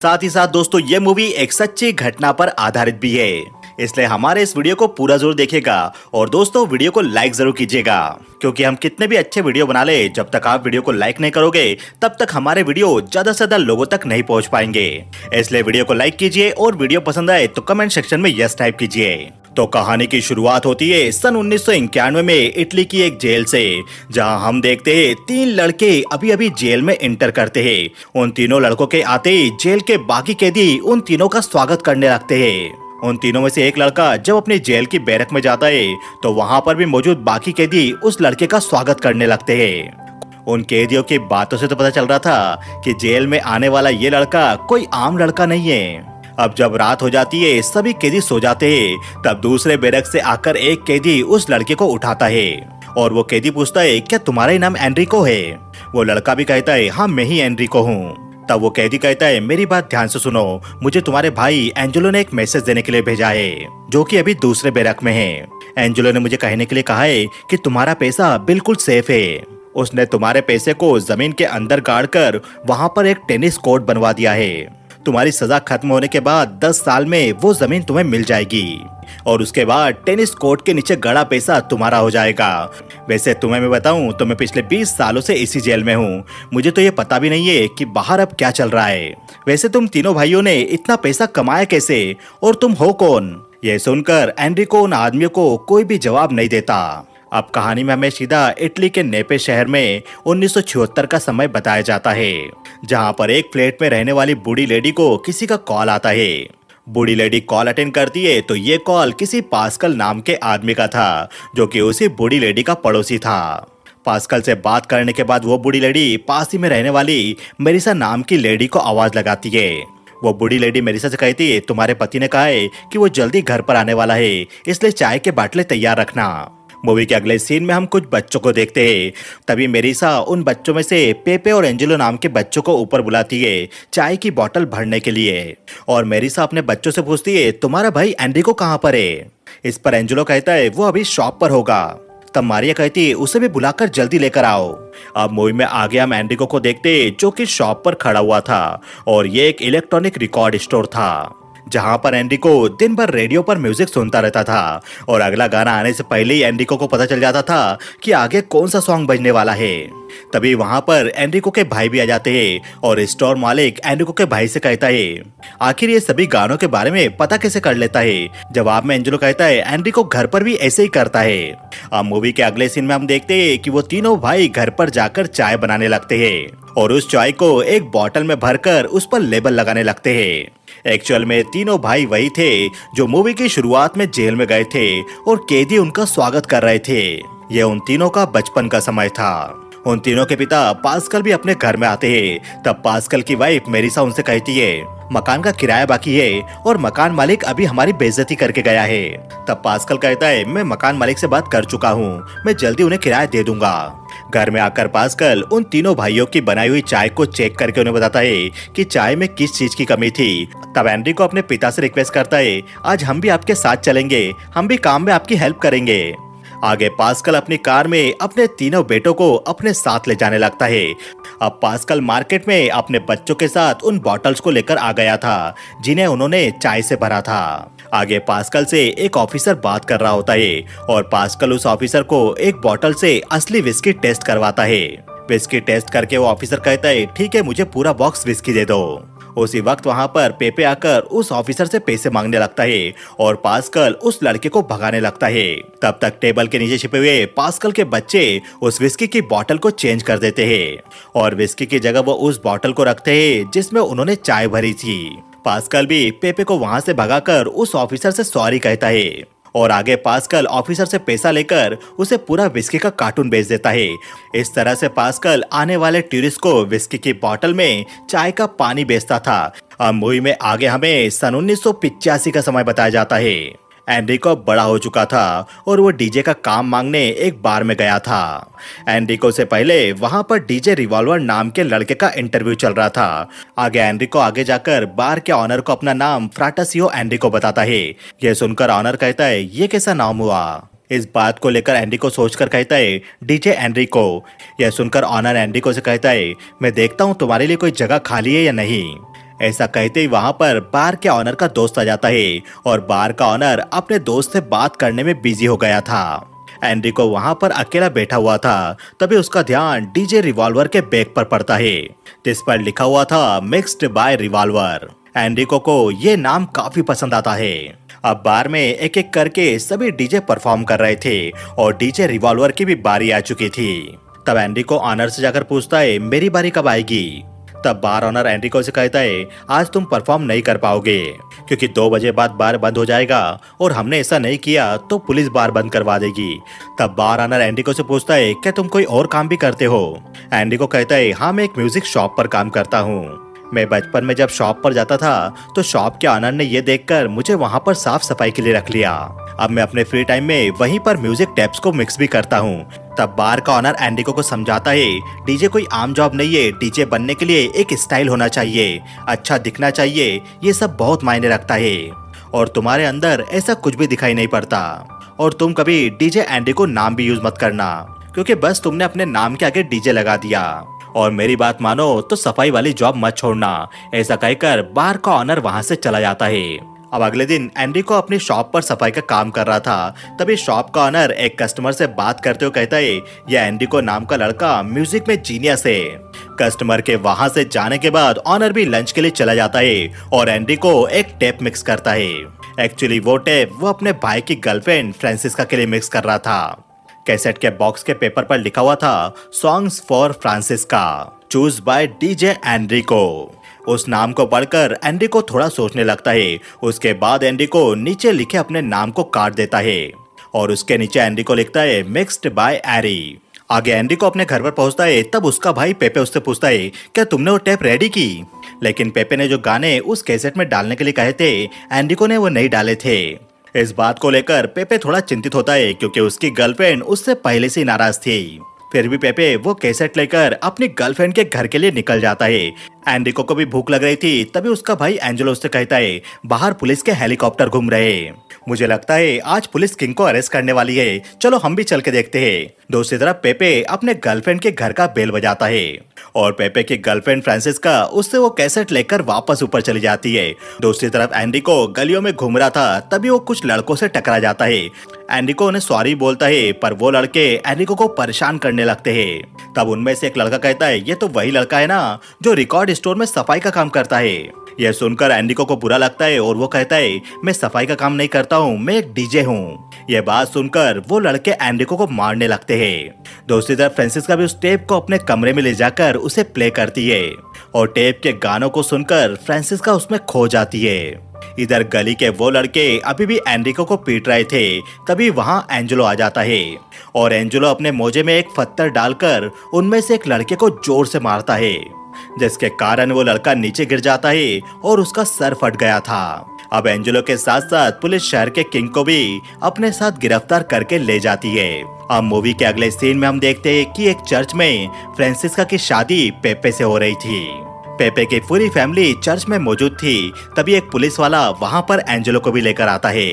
साथ ही साथ दोस्तों ये मूवी एक सच्ची घटना पर आधारित भी है, इसलिए हमारे इस वीडियो को पूरा जरूर देखिएगा और दोस्तों वीडियो को लाइक जरूर कीजिएगा, क्योंकि हम कितने भी अच्छे वीडियो बना ले जब तक आप वीडियो को लाइक नहीं करोगे तब तक हमारे वीडियो ज्यादा से ज्यादा लोगों तक नहीं पहुंच पाएंगे। इसलिए वीडियो को लाइक कीजिए और वीडियो पसंद आए तो कमेंट सेक्शन में यस टाइप कीजिए। तो कहानी की शुरुआत होती है सन 1991 में इटली की एक जेल से, जहां हम देखते हैं 3 लड़के अभी अभी जेल में एंटर करते हैं। उन तीनों लड़कों के आते ही जेल के बाकी कैदी उन तीनों का स्वागत करने लगते हैं। उन तीनों में से एक लड़का जब अपनी जेल की बैरक में जाता है तो वहां पर भी मौजूद बाकी कैदी उस लड़के का स्वागत करने लगते हैं। उन कैदियों की बातों से तो पता चल रहा था कि जेल में आने वाला ये लड़का कोई आम लड़का नहीं है। अब जब रात हो जाती है, सभी कैदी सो जाते हैं, तब दूसरे बैरक से आकर एक कैदी उस लड़के को उठाता है और वो कैदी पूछता है, क्या तुम्हारा ही नाम एनरिको है? वो लड़का भी कहता है, हाँ मैं ही एनरिको हूँ। तब वो कैदी कहता है, मेरी बात ध्यान से सुनो, मुझे तुम्हारे भाई एंजेलो ने एक मैसेज देने के लिए भेजा है, जो कि अभी दूसरे बैरक में है। एंजेलो ने मुझे कहने के लिए कहा है कि तुम्हारा पैसा बिल्कुल सेफ है। उसने तुम्हारे पैसे को जमीन के अंदर गाड़ कर वहां पर एक टेनिस कोर्ट बनवा दिया है। तुम्हारी सजा खत्म होने के बाद 10 साल में वो जमीन तुम्हें मिल जाएगी और उसके बाद टेनिस कोर्ट के नीचे गड़ा पैसा तुम्हारा हो जाएगा। वैसे तुम्हें मैं बताऊं तो मैं पिछले 20 सालों से इसी जेल में हूं। मुझे तो ये पता भी नहीं है कि बाहर अब क्या चल रहा है। वैसे तुम तीनों भाइयों ने इतना पैसा कमाया कैसे और तुम हो कौन? यह सुनकर एनरिको उन आदमियों को कोई भी जवाब नहीं देता। अब कहानी में हमें सीधा इटली के नेपे शहर में 1976 का समय बताया जाता है, जहां पर एक फ्लैट में रहने वाली बूढ़ी लेडी को किसी का कॉल आता है। बूढ़ी लेडी कॉल अटेंड करती है तो ये कॉल किसी पास्कल नाम के आदमी का था, जो कि उसी बूढ़ी लेडी का पड़ोसी था। पास्कल से बात करने के बाद वो बूढ़ी लेडी पास ही में रहने वाली मेरिसा नाम की लेडी को आवाज लगाती है। वो बूढ़ी लेडी मेरिसा से कहती है, तुम्हारे पति ने कहा है कि वो जल्दी घर पर आने वाला है, इसलिए चाय के बाटले तैयार रखना। मूवी के अगले सीन में हम कुछ बच्चों को देखते हैं। तभी मेरिसा उन बच्चों में से पेपे और एंजेलो नाम के बच्चों को ऊपर बुलाती है चाय की बोतल भरने के लिए, और मेरिसा अपने बच्चों से पूछती है, तुम्हारा भाई एनरिको कहाँ पर है? इस पर एंजेलो कहता है, वो अभी शॉप पर होगा। तब मारिया कहती है, उसे भी बुलाकर जल्दी लेकर आओ। अब मूवी में आगे हम एनरिको को देखते हैं, जो कि शॉप पर खड़ा हुआ था और ये एक इलेक्ट्रॉनिक रिकॉर्ड स्टोर था, जहां पर एनरिको दिन भर रेडियो पर म्यूजिक सुनता रहता था और अगला गाना आने से पहले ही एनरिको को पता चल जाता था कि आगे कौन सा सॉन्ग बजने वाला है। तभी वहां पर एनरिको के भाई भी आ जाते हैं और स्टोर मालिक एनरिको के भाई से कहता है, आखिर ये सभी गानों के बारे में पता कैसे कर लेता है? जवाब में एंजेलो कहता है, एनरिको घर पर भी ऐसे ही करता है। अब मूवी के अगले सीन में हम देखते हैं कि वो तीनों भाई घर पर जाकर चाय बनाने लगते हैं और उस चाय को एक बोतल में भरकर उस पर लेबल लगाने लगते हैं। एक्चुअल में तीनों भाई वही थे जो मूवी की शुरुआत में जेल में गए थे और कैदी उनका स्वागत कर रहे थे। यह उन तीनों का बचपन का समय था। उन तीनों के पिता पास्कल भी अपने घर में आते हैं। तब पास्कल की वाइफ मेरिसा उनसे कहती है, मकान का किराया बाकी है और मकान मालिक अभी हमारी बेइज्जती करके गया है। तब पास्कल कहता है, मैं मकान मालिक से बात कर चुका हूँ, मैं जल्दी उन्हें किराया दे दूंगा। घर में आकर पास्कल उन तीनों भाइयों की बनाई हुई चाय को चेक करके उन्हें बताता है कि चाय में किस चीज की कमी थी। तब एनरिको अपने पिता से रिक्वेस्ट करता है, आज हम भी आपके साथ चलेंगे, हम भी काम में आपकी हेल्प करेंगे। आगे पास्कल अपनी कार में अपने तीनों बेटों को अपने साथ ले जाने लगता है। अब पास्कल मार्केट में अपने बच्चों के साथ उन बॉटल्स को लेकर आ गया था, जिन्हें उन्होंने चाय से भरा था। आगे पास्कल से एक ऑफिसर बात कर रहा होता है और पास्कल उस ऑफिसर को एक बोतल से असली विस्की टेस्ट करवाता है। विस्की टेस्ट करके वो ऑफिसर कहता है, ठीक है, मुझे पूरा बॉक्स विस्की दे दो। उसी वक्त वहां पर पेपे आकर उस ऑफिसर से पैसे मांगने लगता है और पास्कल उस लड़के को भगाने लगता है। तब तक टेबल के नीचे छिपे हुए पास्कल के बच्चे उस विस्की की बोतल को चेंज कर देते हैं और विस्की की जगह वो उस बोतल को रखते हैं जिसमें उन्होंने चाय भरी थी। पास्कल भी पेपे को वहां से भगाकर उस ऑफिसर से सॉरी कहता है और आगे पास्कल ऑफिसर से पैसा लेकर उसे पूरा विस्की का कार्टून बेच देता है। इस तरह से पास्कल आने वाले टूरिस्ट को विस्की की बोतल में चाय का पानी बेचता था। अब मूवी में आगे हमें सन 1985 का समय बताया जाता है। एनरिको बड़ा हो चुका था और वो डीजे का काम मांगने एक बार में गया था। एनरिको से पहले वहां पर डीजे रिवॉल्वर नाम के लड़के का इंटरव्यू चल रहा था। आगे एनरिको आगे जाकर बार के ऑनर को अपना नाम फ्राटासियो एनरिको बताता है। यह सुनकर ऑनर कहता है, ये कैसा नाम हुआ? इस बात को लेकर एनरिको सोचकर कहता है, डीजे एनरिको। यह सुनकर ऑनर एनरिको से कहता है, मैं देखता हूँ तुम्हारे लिए कोई जगह खाली है या नहीं। ऐसा कहते ही वहां पर बार के ऑनर का दोस्त आ जाता है और बार का ऑनर अपने दोस्त से बात करने में बिजी हो गया था। एनरिको वहां पर अकेला बैठा हुआ था, तभी उसका ध्यान डीजे रिवॉल्वर के बैग पर पड़ता है जिस पर लिखा हुआ था मिक्स्ड बाय रिवॉल्वर। एनरिको को ये नाम काफी पसंद आता है। अब बार में एक एक करके सभी डीजे परफॉर्म कर रहे थे और डीजे रिवॉल्वर की भी बारी आ चुकी थी। तब एनरिको ऑनर से जाकर पूछता है मेरी बारी कब आएगी। तब बार ऑनर एनरिको से कहता है आज तुम परफॉर्म नहीं कर पाओगे क्योंकि 2 बजे बाद बार बंद हो जाएगा और हमने ऐसा नहीं किया तो पुलिस बार बंद करवा देगी। तब बार ऑनर एनरिको से पूछता है क्या तुम कोई और काम भी करते हो। एनरिको कहता है हाँ, मैं एक म्यूजिक शॉप पर काम करता हूँ। मैं बचपन में जब शॉप पर जाता था तो शॉप के ऑनर ने ये देखकर मुझे वहाँ पर साफ सफाई के लिए रख लिया। अब मैं अपने फ्री टाइम में वहीं पर म्यूजिक टेप्स को मिक्स भी करता हूँ। तब बार का ऑनर एनरिको को समझाता है डीजे कोई आम जॉब नहीं है, डीजे बनने के लिए एक स्टाइल होना चाहिए, अच्छा दिखना चाहिए, ये सब बहुत मायने रखता है और तुम्हारे अंदर ऐसा कुछ भी दिखाई नहीं पड़ता। और तुम कभी डीजे एनरिको नाम भी यूज मत करना क्योंकि बस तुमने अपने नाम के आगे डीजे लगा दिया। और मेरी बात मानो तो सफाई वाली जॉब मत छोड़ना। ऐसा कहकर बार का ऑनर वहां से चला जाता है। अब अगले दिन एनरिको अपनी शॉप पर सफाई का काम कर रहा था, तभी शॉप का ऑनर एक कस्टमर से बात करते हुए कहता है यह एनरिको नाम का लड़का म्यूजिक में जीनियस है। कस्टमर के वहां से जाने के बाद ऑनर भी लंच के लिए चला जाता है और एनरिको एक टेप मिक्स करता है। एक्चुअली वो टेप वो अपने भाई की गर्लफ्रेंड फ्रांसिस्का के लिए मिक्स कर रहा था। कैसेट के बॉक्स के पेपर पर लिखा हुआ था songs for Francesca choose by DJ Enrico. उस नाम को पढ़कर एनरिको थोड़ा सोचने लगता है। उसके बाद एनरिको नीचे लिखे अपने नाम को काट देता है और उसके नीचे एनरिको लिखता है मिक्स्ड बाय एरी। आगे एनरिको अपने घर पर पहुंचता है, तब उसका भाई पेपे उससे पूछता है क्या तुमने वो टेप रेडी की। लेकिन पेपे ने जो गाने उस कैसेट में डालने के लिए कहे थे एनरिको ने वो नहीं डाले थे। इस बात को लेकर पेपे थोड़ा चिंतित होता है क्योंकि उसकी गर्लफ्रेंड उससे पहले से नाराज थी। फिर भी पेपे वो कैसेट लेकर अपनी गर्लफ्रेंड के घर के लिए निकल जाता है। एनरिको को भी भूख लग रही थी, तभी उसका भाई एंजेलो उससे कहता है बाहर पुलिस के हेलीकॉप्टर घूम रहे हैं, मुझे लगता है आज पुलिस किंग को अरेस्ट करने वाली है, चलो हम भी चल के देखते हैं। दूसरी तरफ पेपे अपने गर्लफ्रेंड के घर का बेल बजाता है और पेपे की गर्लफ्रेंड फ्रांसिस्का उससे वो कैसेट लेकर वापस ऊपर चली जाती है। दूसरी तरफ एनरिको गलियों में घूम रहा था, तभी वो कुछ लड़कों से टकरा जाता है। एनरिको उन्हें सॉरी बोलता है पर वो लड़के एनरिको को परेशान करने लगते हैं। तब उनमें से एक लड़का कहता है ये तो वही लड़का है ना जो रिकॉर्ड स्टोर में सफाई का काम करता है। यह सुनकर एनरिको को बुरा लगता है और वो कहता है मैं सफाई का काम नहीं करता हूँ, मैं एक डीजे हूँ। यह बात सुनकर वो लड़के एनरिको को मारने लगते हैं। दूसरी तरफ फ्रांसिस्का भी उस टेप को अपने कमरे में ले जाकर उसे प्ले करती है और टेप के गानों को सुनकर फ्रांसिस्का उसमें खो जाती है। इधर गली के वो लड़के अभी भी एनरिको को पीट रहे थे, तभी वहां एंजेलो आ जाता है और एंजेलो अपने मोजे में एक पत्थर डालकर उनमें से एक लड़के को जोर से मारता है जिसके कारण वो लड़का नीचे गिर जाता है और उसका सर फट गया था। अब एंजेलो के साथ साथ पुलिस शहर के किंग को भी अपने साथ गिरफ्तार करके ले जाती है। अब मूवी के अगले सीन में हम देखते हैं कि एक चर्च में फ्रांसिस्का की शादी पेपे से हो रही थी। पेपे की पूरी फैमिली चर्च में मौजूद थी, तभी एक पुलिस वाला वहां पर एंजेलो को भी लेकर आता है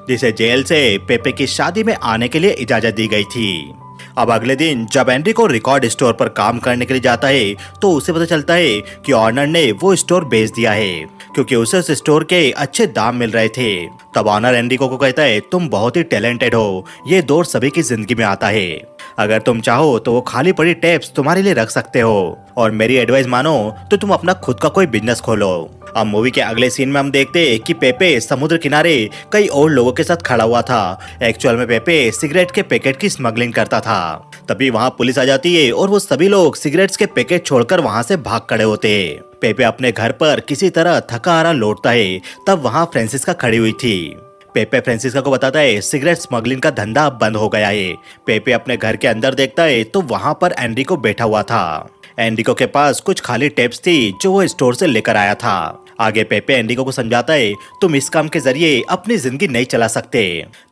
जिसे जेल से पेपे की शादी में आने के लिए इजाजत दी गई थी। अब अगले दिन जब एनरिको रिकॉर्ड स्टोर पर काम करने के लिए जाता है तो उसे पता चलता है कि ऑनर ने वो स्टोर बेच दिया है क्योंकि उसे उस स्टोर के अच्छे दाम मिल रहे थे। तब ऑनर एनरिको को कहता है तुम बहुत ही टैलेंटेड हो, ये दौर सभी की जिंदगी में आता है, अगर तुम चाहो तो वो खाली पड़ी टेप्स तुम्हारे लिए रख सकते हो और मेरी एडवाइस मानो तो तुम अपना खुद का कोई बिजनेस खोलो। अब मूवी के अगले सीन में हम देखते हैं कि पेपे समुद्र किनारे कई और लोगों के साथ खड़ा हुआ था। एक्चुअल में पेपे सिगरेट के पैकेट की स्मगलिंग करता था। तभी वहां पुलिस आ जाती है और वो सभी लोग सिगरेट्स के पैकेट छोड़कर वहां से भाग खड़े होते हैं। पेपे अपने घर पर किसी तरह थका हारा लौटता है, तब वहां फ्रांसिस्का खड़ी हुई थी। पेपे फ्रांसिस्का को बताता है सिगरेट स्मगलिंग का धंधा अब बंद हो गया है। पेपे अपने घर के अंदर देखता है तो वहां पर एनरिको बैठा हुआ था। एनरिको के पास कुछ खाली टेप्स थी जो वो स्टोर से लेकर आया था। आगे पेपे एनरिको को समझाता है तुम इस काम के जरिए अपनी जिंदगी नहीं चला सकते।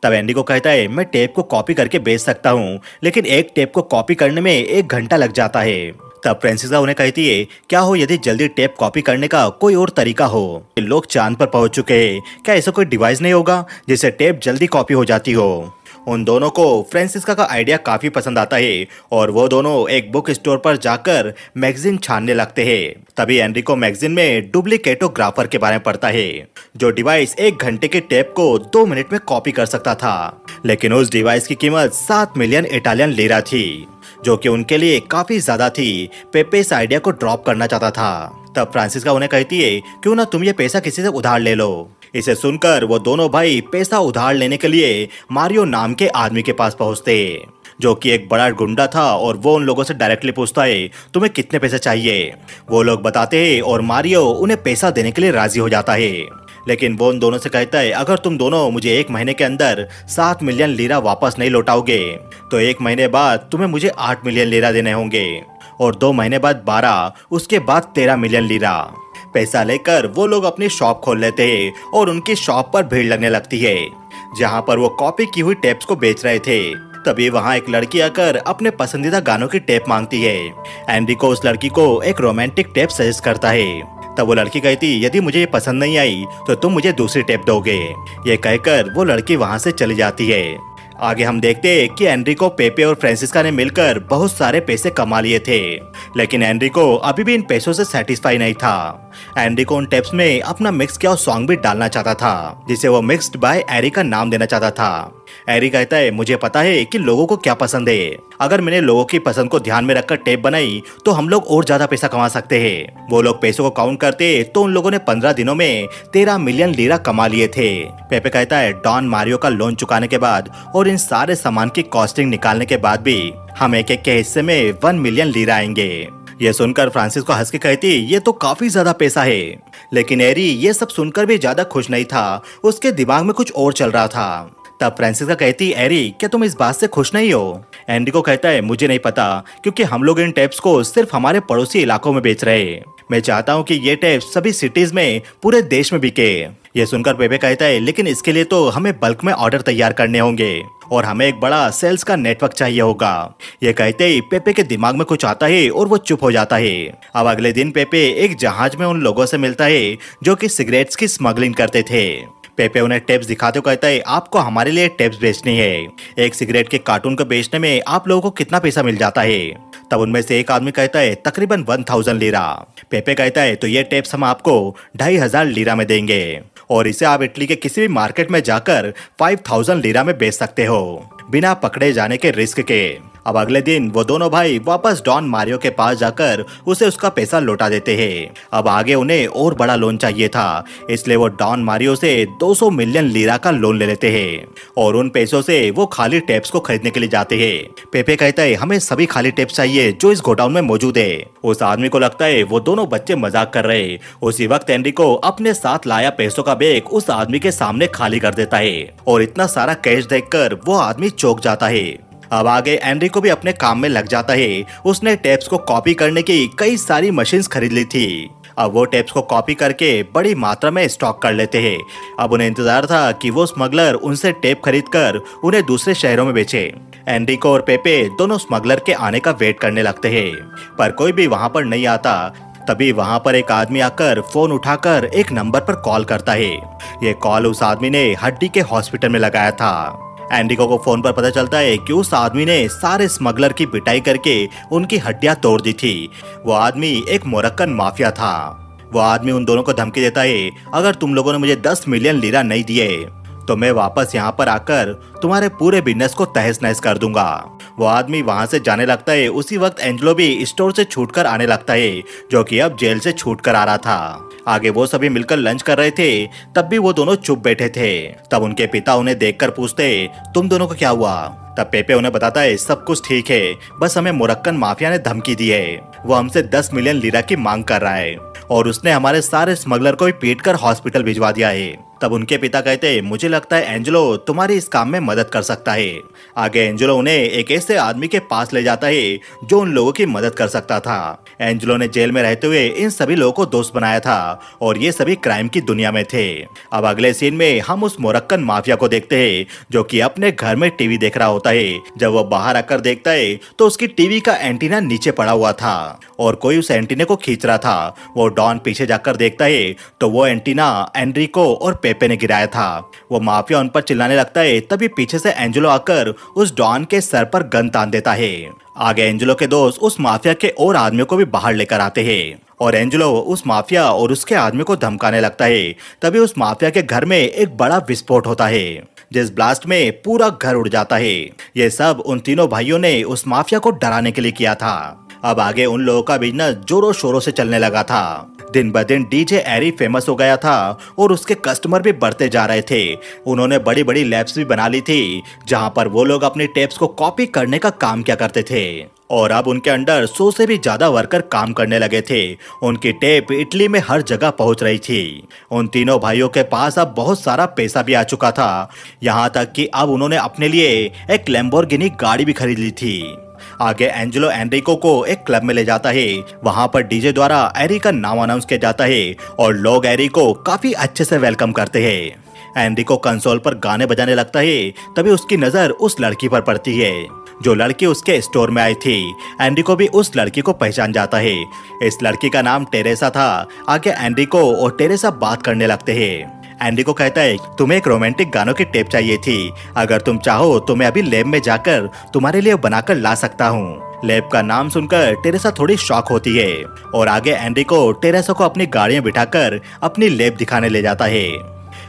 तब एनरिको कहता है मैं टेप को कॉपी करके बेच सकता हूँ, लेकिन एक टेप को कॉपी करने में 1 घंटा लग जाता है। तब फ्रांसिस्का उन्हें कहती है क्या हो यदि जल्दी टेप कॉपी करने का कोई और तरीका हो, लोग चांद पर पहुंच चुके हैं, क्या ऐसा कोई डिवाइस नहीं होगा जिससे टेप जल्दी कॉपी हो जाती हो। उन दोनों को फ्रांसिस्का का आइडिया काफी पसंद आता है और वो दोनों एक बुक स्टोर पर जाकर मैगजीन छानने लगते हैं। तभी एनरिको मैगजीन में डुप्लीकेटोग्राफर के बारे में पढ़ता है, जो डिवाइस 1 घंटे के टेप को 2 मिनट में कॉपी कर सकता था। लेकिन उस डिवाइस की कीमत 7 मिलियन इटालियन लीरा थी, जो कि उनके लिए काफी ज्यादा थी। पेपे इस आइडिया को ड्रॉप करना चाहता था। तब फ्रांसिस्का उन्हें कहती है, क्यों ना तुम ये पैसा किसी से उधार ले लो। इसे सुनकर वो दोनों भाई पैसा उधार लेने के लिए मारियो नाम के आदमी के पास पहुंचते, जो कि एक बड़ा गुंडा था, और वो उन लोगों से डायरेक्टली पूछता है, तुम्हें कितने पैसे चाहिए। वो लोग बताते हैं और मारियो उन्हें पैसा देने के लिए राजी हो जाता है। लेकिन वो उन दोनों से कहता है, अगर तुम दोनों मुझे 1 महीने के अंदर 7 मिलियन लीरा वापस नहीं लौटाओगे तो 1 महीने बाद तुम्हें मुझे 8 मिलियन लीरा देने होंगे, और 2 महीने बाद 12, उसके बाद 13 मिलियन लीरा। पैसा लेकर वो लोग अपनी शॉप खोल लेते हैं और उनकी शॉप पर भीड़ लगने लगती है, जहाँ पर वो कॉपी की हुई टेप्स को बेच रहे थे। तभी वहाँ एक लड़की आकर अपने पसंदीदा गानों की टेप मांगती है। एनरिको उस लड़की को एक रोमांटिक टेप सजेस्ट करता है। तब वो लड़की कहती, यदि मुझे ये पसंद नहीं आई तो तुम मुझे दूसरी टेप दोगे। ये कहकर वो लड़की वहाँ से चली जाती है। आगे हम देखते हैं कि एनरिको, पेपे और फ्रांसिस्का ने मिलकर बहुत सारे पैसे कमा लिए थे, लेकिन एनरिको अभी भी इन पैसों से सेटिस्फाई नहीं था। एनरिको उन टेप्स में अपना मिक्स किया सॉन्ग भी डालना चाहता था, जिसे वो मिक्स्ड बाय एरी का नाम देना चाहता था। एरी कहता है, मुझे पता है कि लोगों को क्या पसंद है। अगर मैंने लोगों की पसंद को ध्यान में रखकर टेप बनाई तो हम लोग और ज्यादा पैसा कमा सकते हैं। वो लोग पैसों को काउंट करते तो उन लोगों ने 15 दिनों में 13 मिलियन लीरा कमा लिए थे। पेपे कहता है, डॉन मारियो का लोन चुकाने के बाद और इन सारे सामान की कॉस्टिंग निकालने के बाद भी हम एक एक के हिस्से में 1 मिलियन लीरा आएंगे। ये सुनकर फ्रांसिस्को हंस के कहती, ये तो काफी ज्यादा पैसा है। लेकिन एरी ये सब सुनकर भी ज्यादा खुश नहीं था, उसके दिमाग में कुछ और चल रहा था। तब फ्रांसिस्का कहती, एरी क्या तुम इस बात से खुश नहीं हो? एनरिको कहता है, मुझे नहीं पता, क्योंकि हम लोग इन टेप्स को सिर्फ हमारे पड़ोसी इलाकों में बेच रहे हैं। मैं चाहता हूँ कि ये टेप्स सभी सिटीज में पूरे देश में बिके। ये सुनकर पेपे कहता है, लेकिन इसके लिए तो हमें बल्क में ऑर्डर तैयार करने होंगे और हमें एक बड़ा सेल्स का नेटवर्क चाहिए होगा। ये कहते ही पेपे के दिमाग में कुछ आता है और वो चुप हो जाता है। अब अगले दिन पेपे एक जहाज में उन लोगों से मिलता है जो कि सिगरेट्स की स्मगलिंग करते थे। पेपे उन्हें टेप्स दिखाते हुए कहता है, आपको हमारे लिए टेप्स बेचनी है। एक सिगरेट के कार्टून को बेचने में आप लोगों को कितना पैसा मिल जाता है? तब उनमें से एक आदमी कहता है, तकरीबन 1000 लीरा। पेपे कहता है, तो ये टेप्स हम आपको 2500 लीरा में देंगे, और इसे आप इटली के किसी भी मार्केट में जाकर 5000 लीरा में बेच सकते हो, बिना पकड़े जाने के रिस्क के। अब अगले दिन वो दोनों भाई वापस डॉन मारियो के पास जाकर उसे उसका पैसा लौटा देते हैं। अब आगे उन्हें और बड़ा लोन चाहिए था, इसलिए वो डॉन मारियो से 200 मिलियन लीरा का लोन ले लेते हैं और उन पैसों से वो खाली टेप्स को खरीदने के लिए जाते हैं। पेपे कहता है, हमें सभी खाली टेप्स चाहिए जो इस गोडाउन में मौजूद है। उस आदमी को लगता है वो दोनों बच्चे मजाक कर रहे। उसी वक्त एनरिको अपने साथ लाया पैसों का बैग उस आदमी के सामने खाली कर देता है और इतना सारा कैश देखकर वो आदमी चौंक जाता है। अब आगे एनरिको भी अपने काम में लग जाता है। उसने टेप्स को कॉपी करने की कई सारी मशीन्स खरीद ली थी। अब वो टेप्स को कॉपी करके बड़ी मात्रा में स्टॉक कर लेते हैं। अब उन्हें इंतजार था कि वो स्मगलर उनसे टेप खरीदकर उन्हें दूसरे शहरों में बेचे। एनरिको और पेपे दोनों स्मगलर के आने का वेट करने लगते हैं, पर कोई भी वहां पर नहीं आता। तभी वहां पर एक आदमी आकर फोन उठाकर एक नंबर पर कॉल करता है। ये कॉल उस आदमी ने हड्डी के हॉस्पिटल में लगाया था। एनरिको को फोन पर पता चलता है कि उस आदमी ने सारे स्मगलर की पिटाई करके उनकी हड्डियां तोड़ दी थी। वो आदमी एक मोरक्कन माफिया था। वो आदमी उन दोनों को धमकी देता है, अगर तुम लोगों ने मुझे 10 मिलियन लीरा नहीं दिए तो मैं वापस यहाँ पर आकर तुम्हारे पूरे बिजनेस को तहस नहस कर दूंगा। वो आदमी वहां से जाने लगता है। उसी वक्त एंजेलो भी स्टोर से छूटकर आने लगता है, जो कि अब जेल से छूटकर आ रहा था। आगे वो सभी मिलकर लंच कर रहे थे, तब भी वो दोनों चुप बैठे थे। तब उनके पिता उन्हें देखकर पूछते, तुम दोनों को क्या हुआ? तब पेपे उन्हें बताता है, सब कुछ ठीक है, बस हमें मोरक्कन माफिया ने धमकी दी है। वो हमसे 10 मिलियन लीरा की मांग कर रहा है और उसने हमारे सारे स्मगलर को भी पीटकर हॉस्पिटल भिजवा दिया है। तब उनके पिता कहते, मुझे लगता है एंजेलो तुम्हारी इस काम में मदद कर सकता है। आगे एंजेलो उन्हें एक ऐसे आदमी के पास ले जाता है जो उन लोगों की मदद कर सकता था। एंजेलो ने जेल में रहते हुए इन सभी लोगों को दोस्त बनाया था और ये सभी क्राइम की दुनिया में थे। अब अगले सीन में हम उस मोरक्कन माफिया को देखते हैं जो कि अपने घर में टीवी देख रहा होता है। जब वो बाहर आकर देखता है तो उसकी टीवी का एंटीना नीचे पड़ा हुआ था और कोई उस एंटीने को खींच रहा था। वो डॉन पीछे जाकर देखता है तो वो एंटीना एनरिको और पेपे ने गिराया था। वो माफिया उन पर चिल्लाने लगता है, तभी पीछे से एंजेलो आकर उस डॉन के सर पर गन तान देता है। आगे एंजेलो के दोस्त उस माफिया के और आदमियों को भी बाहर लेकर आते हैं और एंजेलो उस माफिया और उसके आदमी को धमकाने लगता है। तभी उस माफिया के घर में एक बड़ा विस्फोट होता है, जिस ब्लास्ट में पूरा घर उड़ जाता है। ये सब उन तीनों भाइयों ने उस माफिया को डराने के लिए किया था। अब आगे उन लोगों का बिजनेस जोरों शोरों से चलने लगा था। दिन ब दिन डीजे एरी फेमस हो गया था और उसके कस्टमर भी बढ़ते जा रहे थे। उन्होंने बड़ी बड़ी लैब्स भी बना ली थी, जहां पर वो लोग अपनी टेप्स को कॉपी करने का काम किया करते थे। और अब उनके अंडर 100 से भी ज्यादा वर्कर काम करने लगे थे। उनकी टेप इटली में हर जगह पहुंच रही थी। उन तीनों भाइयों के पास अब बहुत सारा पैसा भी आ चुका था, यहाँ तक कि अब उन्होंने अपने लिए एक लैम्बोर्गिनी गाड़ी भी खरीद ली थी। आगे एंजेलो एनरिको को एक क्लब में ले जाता है। वहां पर डीजे द्वारा एरी का नाम अनाउंस किया जाता है और लोग एरी को काफी अच्छे से वेलकम करते हैं। एनरिको कंसोल पर गाने बजाने लगता है। तभी उसकी नजर उस लड़की पर पड़ती है, जो लड़की उसके स्टोर में आई थी। एनरिको भी उस लड़की को पहचान जाता है। इस लड़की का नाम टेरेसा था। आगे एनरिको और टेरेसा बात करने लगते हैं। एनरिको कहता है, तुम्हें एक रोमांटिक गानों की टेप चाहिए थी। अगर तुम चाहो तो मैं अभी लैब में जाकर तुम्हारे लिए बनाकर ला सकता हूँ। लैब का नाम सुनकर टेरेसा थोड़ी शॉक होती है और आगे एनरिको टेरेसा को अपनी गाड़ी में बिठाकर अपनी लैब दिखाने ले जाता है।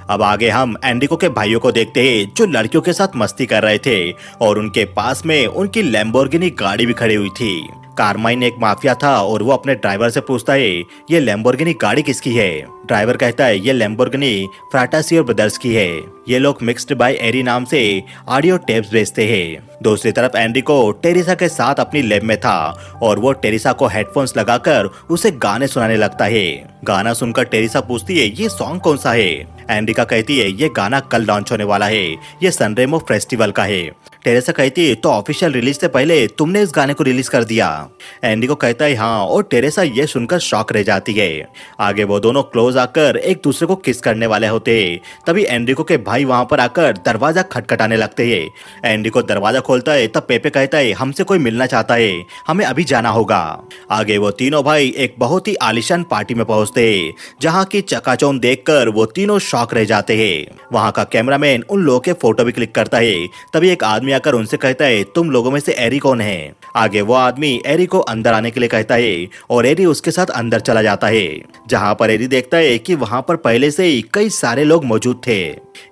अब आगे हम एनरिको के भाइयों को देखते हैं, जो लड़कियों के साथ मस्ती कर रहे थे और उनके पास में उनकी लैम्बोर्गिनी गाड़ी भी खड़ी हुई थी। कारमाइन एक माफिया था और वो अपने ड्राइवर से पूछता है, ये लैम्बोर्गिनी गाड़ी किसकी है? ड्राइवर कहता है, ये लैम्बोर्गिनी फ्राटासियो ब्रदर्स की है। ये लोग मिक्स्ड बाय एरी नाम से ऑडियो टेप्स बेचते हैं। दूसरी तरफ एनरिको टेरेसा के साथ अपनी लैब में था और वो टेरेसा को हेडफोन्स लगाकर उसे गाने सुनाने लगता है। गाना सुनकर टेरेसा पूछती है, ये सॉन्ग कौन सा है? एनरिका कहती है, ये गाना कल लॉन्च होने वाला है, ये सनरेमो फेस्टिवल का है। टेरेसा कहती है, तो ऑफिशियल रिलीज से पहले तुमने इस गाने को रिलीज कर दिया? एनरिको कहता है, हाँ, और टेरेसा ये सुनकर शॉक रह जाती है। आगे वो दोनों क्लोज आकर एक दूसरे को किस करने वाले होते हैं। तभी एनरिको के भाई वहां पर आकर दरवाजा खटखटाने लगते हैं। एनरिको दरवाजा खोलता है, तब पेपे कहता है, हमसे कोई मिलना चाहता है, हमें अभी जाना होगा। आगे वो तीनों भाई एक बहुत ही आलीशान पार्टी में पहुंचते हैं, जहां की चकाचौंध देखकर वो तीनों शॉक रह जाते हैं। वहां का कैमरामैन उन लोगों के फोटो भी क्लिक करता है। तभी एक आदमी आकर उनसे कहता है, तुम लोगों में से एरी कौन है? आगे वो आदमी एरी को अंदर आने के लिए कहता है और एरी उसके साथ अंदर चला जाता है, जहां पर एरी देखता है कि वहां पर पहले से ही कई सारे लोग मौजूद थे।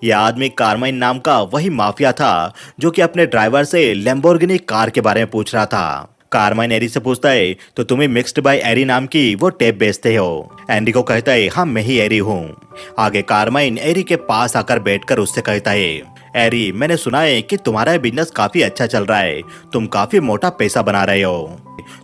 यह आदमी कारमाइन नाम का वही माफिया था, जो कि अपने ड्राइवर से लैम्बोर्गिनी कार के बारे में पूछ रहा था। कारमाइन एरी से पूछता है, तो तुम्हें मिक्स्ड बाय एरी नाम की वो टेप बेचते हो? एनरिको कहता है, हाँ, मैं ही एरी हूँ। आगे कारमाइन एरी के पास आकर बैठकर उससे कहता है, एरी, मैंने सुना है कि तुम्हारा बिजनेस काफी अच्छा चल रहा है, तुम काफी मोटा पैसा बना रहे हो।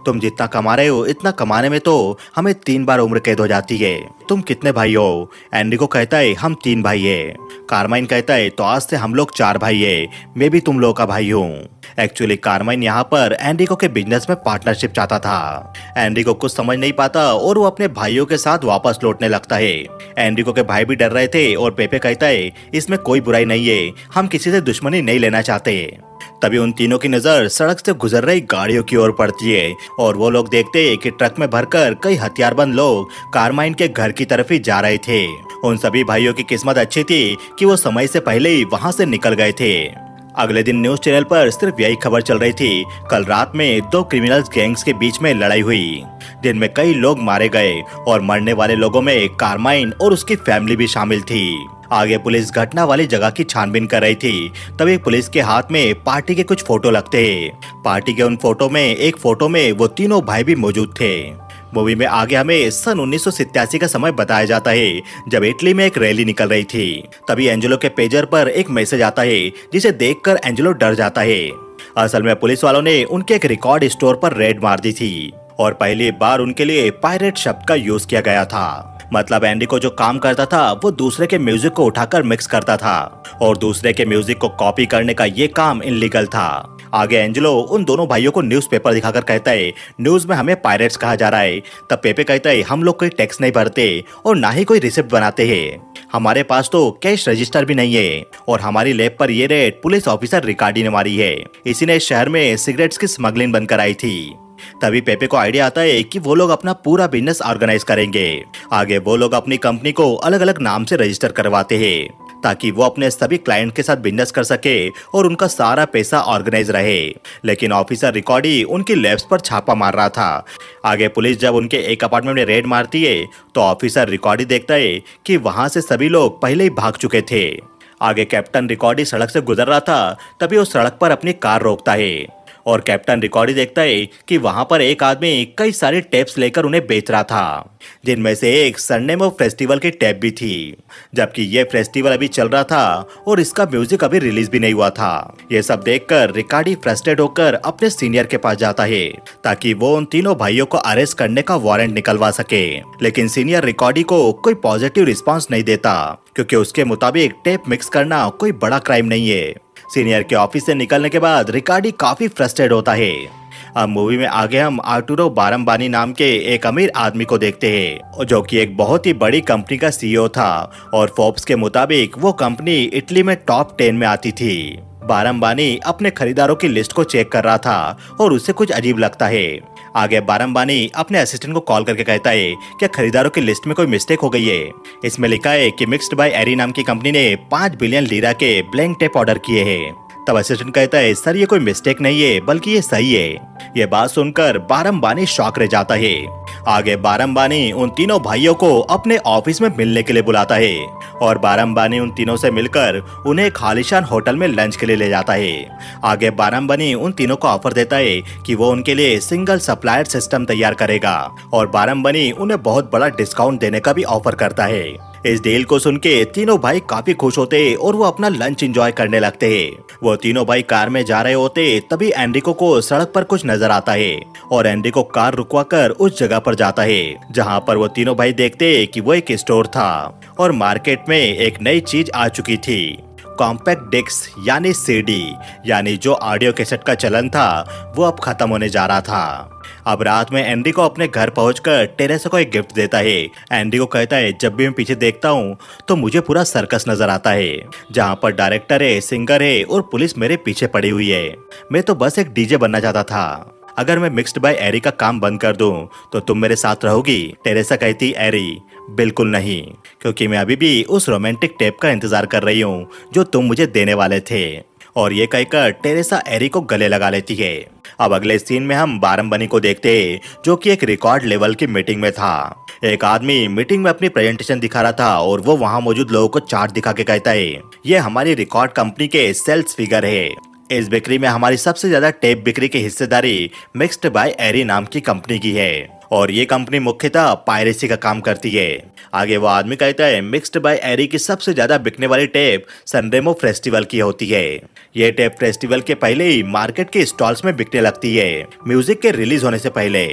तुम जितना कमा रहे हो, इतना कमाने में तो हमें 3 बार उम्र कैद हो जाती है। तुम कितने भाई हो? एनरिको कहता है, हम 3 भाई है। कारमाइन कहता है, तो आज से हम लोग 4 भाई है, मैं भी तुम लोगों का भाई हूँ। एक्चुअली कारमाइन यहाँ पर एनरिको के बिजनेस में पार्टनरशिप चाहता था। एनरिको कुछ समझ नहीं पाता और वो अपने भाइयों के साथ वापस लौटने लगता है। एनरिको के भाई भी डर रहे थे और पेपे कहता है, इसमें कोई बुराई नहीं है, हम किसी से दुश्मनी नहीं लेना चाहते। तभी उन तीनों की नजर सड़क से गुजर रही गाड़ियों की ओर पड़ती है और वो लोग देखते हैं कि ट्रक में भरकर कई हथियारबंद लोग कारमाइन के घर की तरफ ही जा रहे थे। उन सभी भाइयों की किस्मत अच्छी थी कि वो समय से पहले ही वहां से निकल गए थे। अगले दिन न्यूज चैनल पर सिर्फ यही खबर चल रही थी, कल रात में 2 क्रिमिनल्स गैंग्स के बीच में लड़ाई हुई, जिनमें कई लोग मारे गए और मरने वाले लोगों में कारमाइन और उसकी फैमिली भी शामिल थी। आगे पुलिस घटना वाली जगह की छानबीन कर रही थी। तभी पुलिस के हाथ में पार्टी के कुछ फोटो लगते हैं। पार्टी के उन फोटो में एक फोटो में वो तीनों भाई भी मौजूद थे। मूवी में आगे हमें सन 1987 का समय बताया जाता है, जब इटली में एक रैली निकल रही थी। तभी एंजेलो के पेजर पर एक मैसेज आता है, जिसे देखकर एंजेलो डर जाता है। असल में पुलिस वालों ने उनके एक रिकॉर्ड स्टोर पर रेड मार दी थी और पहली बार उनके लिए पायरेट शब्द का यूज किया गया था। मतलब एनरिको जो काम करता था वो दूसरे के म्यूजिक को उठाकर मिक्स करता था और दूसरे के म्यूजिक को कॉपी करने का ये काम इनलीगल था। आगे एंजेलो उन दोनों भाइयों को न्यूज़पेपर दिखाकर कहता है, न्यूज में हमें पायरेट्स कहा जा रहा है। तब पेपे कहता है, हम लोग कोई टैक्स नहीं भरते और ना ही कोई रिसिप्ट बनाते हैं, हमारे पास तो कैश रजिस्टर भी नहीं है और हमारी लैब पर ये रेड पुलिस ऑफिसर रिकार्डी ने मारी है। इसी ने शहर में सिगरेट्स की स्मगलिंग बंद कराई थी। तभी पेपे को आइडिया आता है कि वो लोग अपना पूरा बिजनेस ऑर्गेनाइज करेंगे। आगे वो लोग अपनी कंपनी को अलग अलग नाम से रजिस्टर करवाते हैं ताकि वो अपने सभी क्लाइंट के साथ बिजनेस कर सके और उनका सारा पैसा ऑर्गेनाइज रहे। लेकिन ऑफिसर रिकॉर्डी उनकी लैब्स पर छापा मार रहा था। आगे पुलिस जब उनके एक अपार्टमेंट में रेड मारती है तो ऑफिसर रिकॉर्डी देखता है कि वहां से सभी लोग पहले ही भाग चुके थे। आगे कैप्टन रिकॉर्डी सड़क से गुजर रहा था, तभी वो सड़क पर अपनी कार रोकता है और कैप्टन रिकॉर्डी देखता है कि वहां पर एक आदमी कई सारे टेप्स लेकर उन्हें बेच रहा था, जिनमें से एक सन्नेमो फेस्टिवल की टेप भी थी। जबकि ये फेस्टिवल अभी चल रहा था और इसका म्यूजिक अभी रिलीज भी नहीं हुआ था। ये सब देखकर रिकॉर्डी फ्रस्ट्रेट होकर अपने सीनियर के पास जाता है ताकि वो उन तीनों भाइयों को अरेस्ट करने का वारंट निकलवा सके। लेकिन सीनियर रिकॉर्डी को कोई पॉजिटिव रिस्पॉन्स नहीं देता क्योंकि उसके मुताबिक टेप मिक्स करना कोई बड़ा क्राइम नहीं है। सीनियर के ऑफिस से निकलने के बाद रिकॉर्डी काफी फ्रस्ट्रेट होता है। अब मूवी में आगे हम आर्टुरो बारम्बानी नाम के एक अमीर आदमी को देखते हैं जो कि एक बहुत ही बड़ी कंपनी का सीईओ था और फोर्ब्स के मुताबिक वो कंपनी इटली में टॉप 10 में आती थी। बारम्बानी अपने खरीदारों की लिस्ट को चेक कर रहा था और उसे कुछ अजीब लगता है। आगे बारम्बानी अपने असिस्टेंट को कॉल करके कहता है कि खरीदारों की लिस्ट में कोई मिस्टेक हो गई है। इसमें लिखा है कि मिक्स्ड बाय एरी नाम की कंपनी ने 5 बिलियन लीरा के ब्लैंक टेप ऑर्डर किए हैं। तब असिस्टेंट कहता है सर ये कोई मिस्टेक नहीं है बल्कि ये सही है। ये बात सुनकर बारम्बानी शॉक रह जाता है। आगे बारम्बानी उन तीनों भाइयों को अपने ऑफिस में मिलने के लिए बुलाता है और बारम्बानी उन तीनों से मिलकर उन्हें एक आलीशान होटल में लंच के लिए ले जाता है। आगे बारम्बानी उन तीनों को ऑफर देता है कि वो उनके लिए सिंगल सप्लायर सिस्टम तैयार करेगा और बारम्बानी उन्हें बहुत बड़ा डिस्काउंट देने का भी ऑफर करता है। इस डील को सुन के तीनों भाई काफी खुश होते और वो अपना लंच एंजॉय करने लगते हैं। वो तीनों भाई कार में जा रहे होते तभी एनरिको को सड़क पर कुछ नजर आता है और एनरिको कार रुकवाकर उस जगह पर जाता है जहां पर वो तीनों भाई देखते कि वो एक स्टोर था और मार्केट में एक नई चीज आ चुकी थी, कॉम्पैक्ट डिस्क यानी सीडी, यानी जो ऑडियो कैसेट का चलन था वो अब खत्म होने जा रहा था। अब रात में एनरिको अपने घर पहुंचकर टेरेसा को एक गिफ्ट देता है। एनरिको कहता है जब भी मैं पीछे देखता हूँ तो मुझे पूरा सर्कस नजर आता है जहाँ पर डायरेक्टर है, सिंगर है और पुलिस मेरे पीछे पड़ी हुई है। मैं तो बस एक डीजे बनना चाहता था। अगर मैं मिक्स्ड बाय एरी का काम बंद कर दूं तो तुम मेरे साथ रहोगी? टेरेसा कहती एरी बिल्कुल नहीं, क्योंकि मैं अभी भी उस रोमांटिक टेप का इंतजार कर रही हूँ जो तुम मुझे देने वाले थे। और ये कहकर टेरेसा एरी को गले लगा लेती है। अब अगले सीन में हम बारम्बानी को देखते हैं जो कि एक रिकॉर्ड लेवल की मीटिंग में था। एक आदमी मीटिंग में अपनी प्रेजेंटेशन दिखा रहा था और वो वहां मौजूद लोगों को चार्ट दिखा के कहता है ये हमारी रिकॉर्ड कंपनी के सेल्स फिगर है। इस बिक्री में हमारी सबसे ज्यादा टेप बिक्री की हिस्सेदारी मिक्स्ड बाय एरी नाम की कंपनी की है और ये कंपनी मुख्यतः पायरेसी का काम करती है। आगे वो आदमी कहता है मिक्स्ड बाय एरी की सबसे ज्यादा बिकने वाली टेप सनरेमो फेस्टिवल की होती है। ये टेप फेस्टिवल के पहले ही मार्केट के स्टॉल्स में बिकने लगती है, म्यूजिक के रिलीज होने से पहले।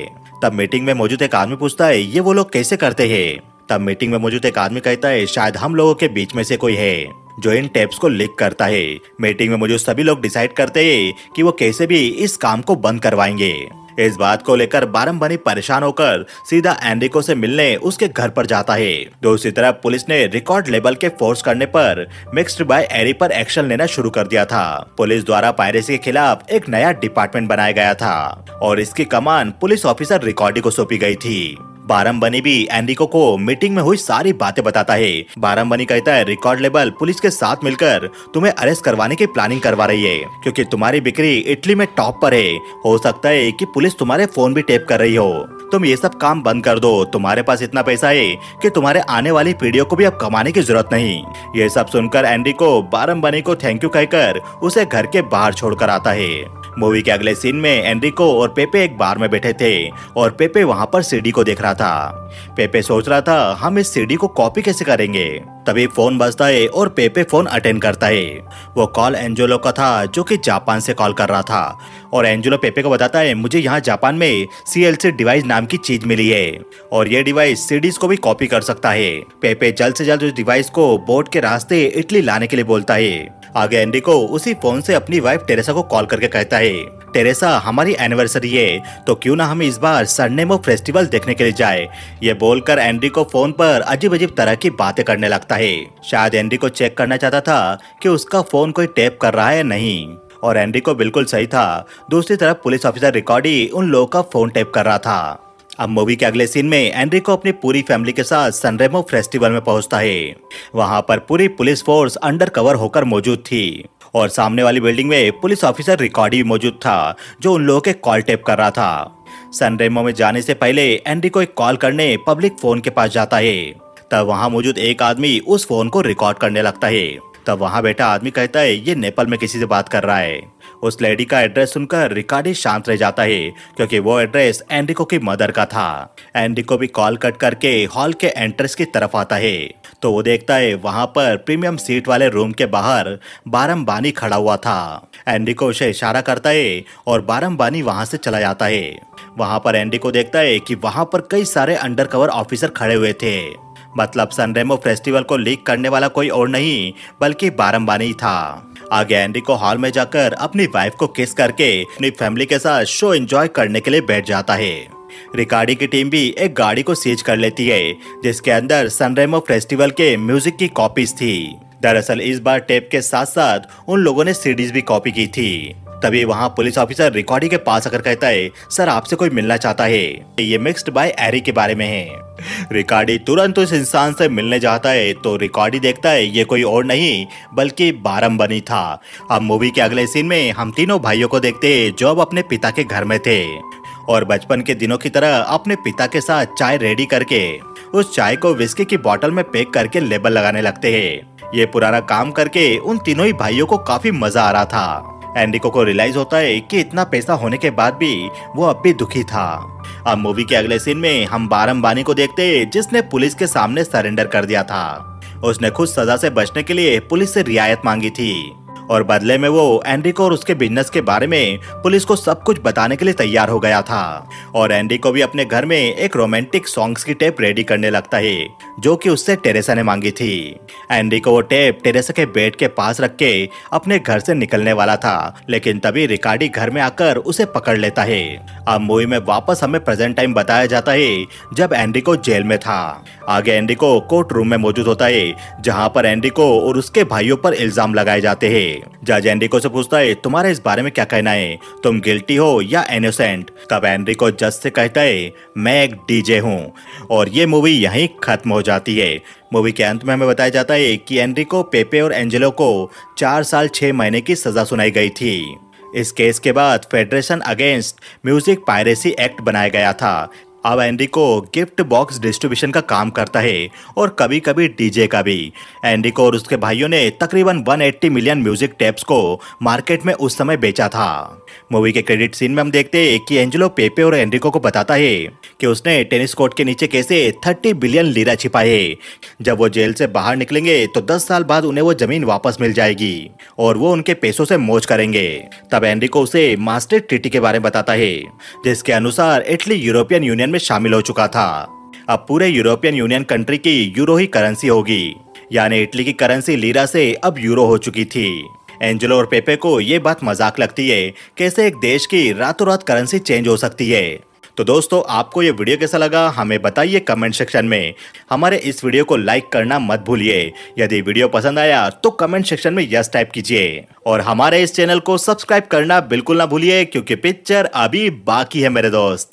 तब मीटिंग में मौजूद एक आदमी पूछता है ये वो लोग कैसे करते हैं? तब मीटिंग में मौजूद एक आदमी कहता है शायद हम लोगों के बीच में से कोई है जो इन टेप्स को लीक करता है। मीटिंग में मौजूद सभी लोग डिसाइड करते हैं कि वो कैसे भी इस काम को बंद करवाएंगे। इस बात को लेकर बारम्बानी परेशान होकर सीधा एनरिको से मिलने उसके घर पर जाता है। दूसरी तरफ पुलिस ने रिकॉर्ड लेबल के फोर्स करने पर मिक्स्ड बाय एरी पर एक्शन लेना शुरू कर दिया था। पुलिस द्वारा पायरेसी के खिलाफ एक नया डिपार्टमेंट बनाया गया था और इसकी कमान पुलिस ऑफिसर रिकॉर्डी को सौंपी गई थी। बारम्बानी भी एनरिको को मीटिंग में हुई सारी बातें बताता है। बारम्बानी कहता है रिकॉर्ड लेबल पुलिस के साथ मिलकर तुम्हें अरेस्ट करवाने की प्लानिंग करवा रही है क्योंकि तुम्हारी बिक्री इटली में टॉप पर है। हो सकता है कि पुलिस तुम्हारे फोन भी टेप कर रही हो। तुम ये सब काम बंद कर दो, तुम्हारे पास इतना पैसा है कि तुम्हारे आने वाली पीढ़ियों को भी अब कमाने की जरूरत नहीं। ये सब सुनकर एनरिको बारम्बानी को थैंक यू कहकर उसे घर के बाहर छोड़कर आता है। मूवी के अगले सीन में एनरिको और पेपे एक बार में बैठे थे और पेपे वहां पर सीडी को देख रहा था। पेपे सोच रहा था हम इस सीडी को कॉपी कैसे करेंगे। तभी फोन बजता है और पेपे फोन अटेंड करता है। वो कॉल एंजेलो का था जो कि जापान से कॉल कर रहा था और एंजेलो पेपे को बताता है मुझे यहाँ जापान में CLC डिवाइस नाम की चीज मिली है और ये डिवाइस सीडीज को भी कॉपी कर सकता है। पेपे जल्द से जल्द उस डिवाइस को बोट के रास्ते इटली लाने के लिए बोलता है। आगे एनरिको उसी फोन से अपनी वाइफ टेरेसा को कॉल करके कहता है टेरेसा हमारी एनिवर्सरी है तो क्यों ना हम इस बार सनरेमो फेस्टिवल देखने के लिए जाए। ये बोलकर एनरिको फोन पर अजीब अजीब तरह की बातें करने लगता है। शायद एनरिको चेक करना चाहता था कि उसका फोन कोई टैप कर रहा है या नहीं। और एनरिको बिल्कुल सही था। दूसरी तरफ पुलिस ऑफिसर रिकॉर्डी उन लोगों का फोन टेप कर रहा था। अब मूवी के अगले सीन में एनरिको अपनी पूरी फैमिली के साथ सनरेमो फेस्टिवल में पहुंचता है। वहां पर पूरी पुलिस फोर्स अंडर कवर होकर मौजूद थी और सामने वाली बिल्डिंग में पुलिस ऑफिसर रिकॉर्डी भी मौजूद था जो उन लोगों के कॉल टेप कर रहा था। सनरेमो में जाने से पहले एनरिको एक कॉल करने पब्लिक फोन के पास जाता है। तब वहां मौजूद एक आदमी उस फोन को रिकॉर्ड करने लगता है। तब वहां बैठा आदमी कहता है ये नेपाल में किसी से बात कर रहा है। उस लेडी का एड्रेस सुनकर रिकॉर्डी शांत रह जाता है क्योंकि वो एड्रेस एनरिको की मदर का था। एनरिको भी कॉल कट करके हॉल के एंट्रेंस की तरफ आता है तो वो देखता है वहां पर प्रीमियम सीट वाले रूम के बाहर बारमबानी खड़ा हुआ था। एनरिको उसे इशारा करता है और बारमबानी वहां से चला जाता है। वहां पर एनरिको देखता है कि वहां पर कई सारे अंडरकवर ऑफिसर खड़े हुए थे। मतलब सनरेमो फेस्टिवल को लीक करने वाला कोई और नहीं बल्कि बारमबानी था। आगे एनरिको हॉल में जाकर अपनी वाइफ को किस करके अपनी फैमिली के साथ शो एंजॉय करने के लिए बैठ जाता है। रिकॉर्डी की टीम भी एक गाड़ी को सीज कर लेती है जिसके अंदर सनरेमो फेस्टिवल के म्यूजिक की कॉपीज थी। दरअसल इस बार टेप के साथ साथ उन लोगों ने सीडीज भी कॉपी की थी। तभी वहां पुलिस ऑफिसर रिकॉर्डी के पास आकर कहता है सर आपसे कोई मिलना चाहता है, ये मिक्स्ड बाय एरी के बारे में है। रिकॉर्डी तुरंत उस इंसान से मिलने जाता है तो रिकॉर्डी देखता है ये कोई और नहीं बल्कि बारमबानी था। अब मूवी के अगले सीन में हम तीनों भाइयों को देखते हैं जो अब अपने पिता के घर में थे और बचपन के दिनों की तरह अपने पिता के साथ चाय रेडी करके उस चाय को विस्की की बोतल में पैक करके लेबल लगाने लगते हैं। ये पुराना काम करके उन तीनों ही भाइयों को काफी मजा आ रहा था। एनरिको को रियलाइज होता है कि इतना पैसा होने के बाद भी वो अब भी दुखी था। अब मूवी के अगले सीन में हम बारमबानी को देखते हैं जिसने पुलिस के सामने सरेंडर कर दिया था। उसने खुद सजा से बचने के लिए पुलिस से रियायत मांगी थी और बदले में वो एनरिको और उसके बिजनेस के बारे में पुलिस को सब कुछ बताने के लिए तैयार हो गया था। और एनरिको भी अपने घर में एक रोमांटिक सॉन्ग्स की टेप रेडी करने लगता है जो कि उससे टेरेसा ने मांगी थी। एनरिको वो टेप टेरेसा के बेड के पास रख के अपने घर से निकलने वाला था लेकिन तभी रिकॉर्डी घर में आकर उसे पकड़ लेता है। अब मूवी में वापस हमें प्रेजेंट टाइम बताया जाता है जब एनरिको जेल में था। आगे एनरिको कोर्ट रूम में मौजूद होता है जहां पर एनरिको और उसके भाइयों पर इल्जाम लगाए जाते हैं। जज एनरिको से पूछता है तुम्हारे इस बारे में क्या कहना है, तुम गिल्टी हो या इनोसेंट। तब एनरिको जज से कहता है मैं एक डीजे हूँ और ये मूवी यहीं खत्म हो जाती है। मूवी के अंत में हमें बताया जाता है कि एनरिको, पेपे और एंजेलो को 4 साल 6 महीने की सजा सुनाई गई थी। इस केस के बाद federation against music piracy act बनाया गया था। अब एनरिको गिफ्ट बॉक्स डिस्ट्रीब्यूशन का काम करता है और कभी कभी डीजे का भी। एनरिको और उसके भाइयों ने तकरीबन 180 मिलियन म्यूजिक टेप्स को मार्केट में उस समय बेचा था। मूवी के क्रेडिट सीन में हम देखते हैं कि एंजेलो पेपे और एनरिको को बताता है कि उसने टेनिस कोर्ट के नीचे कैसे 30 बिलियन लीरा छिपाए। जब वो जेल से बाहर निकलेंगे तो 10 साल बाद उन्हें वो जमीन वापस मिल जाएगी और वो उनके पैसों से मौज करेंगे। तब एनरिको उसे मास्टर ट्रीटी के बारे में बताता है जिसके अनुसार इटली यूरोपियन यूनियन में शामिल हो चुका था। अब पूरे यूरोपियन यूनियन कंट्री की यूरो ही करेंसी होगी, यानी इटली की करेंसी लीरा से अब यूरो हो चुकी थी। एंजेलो और पेपे को ये बात मजाक लगती है कैसे एक देश की रातों रात करेंसी चेंज हो सकती है। तो दोस्तों आपको ये वीडियो कैसा लगा हमें बताइए कमेंट सेक्शन में। हमारे इस वीडियो को लाइक करना मत भूलिए। यदि वीडियो पसंद आया तो कमेंट सेक्शन में यस टाइप कीजिए और हमारे इस चैनल को सब्सक्राइब करना बिल्कुल ना भूलिए क्योंकि पिक्चर अभी बाकी है मेरे दोस्त।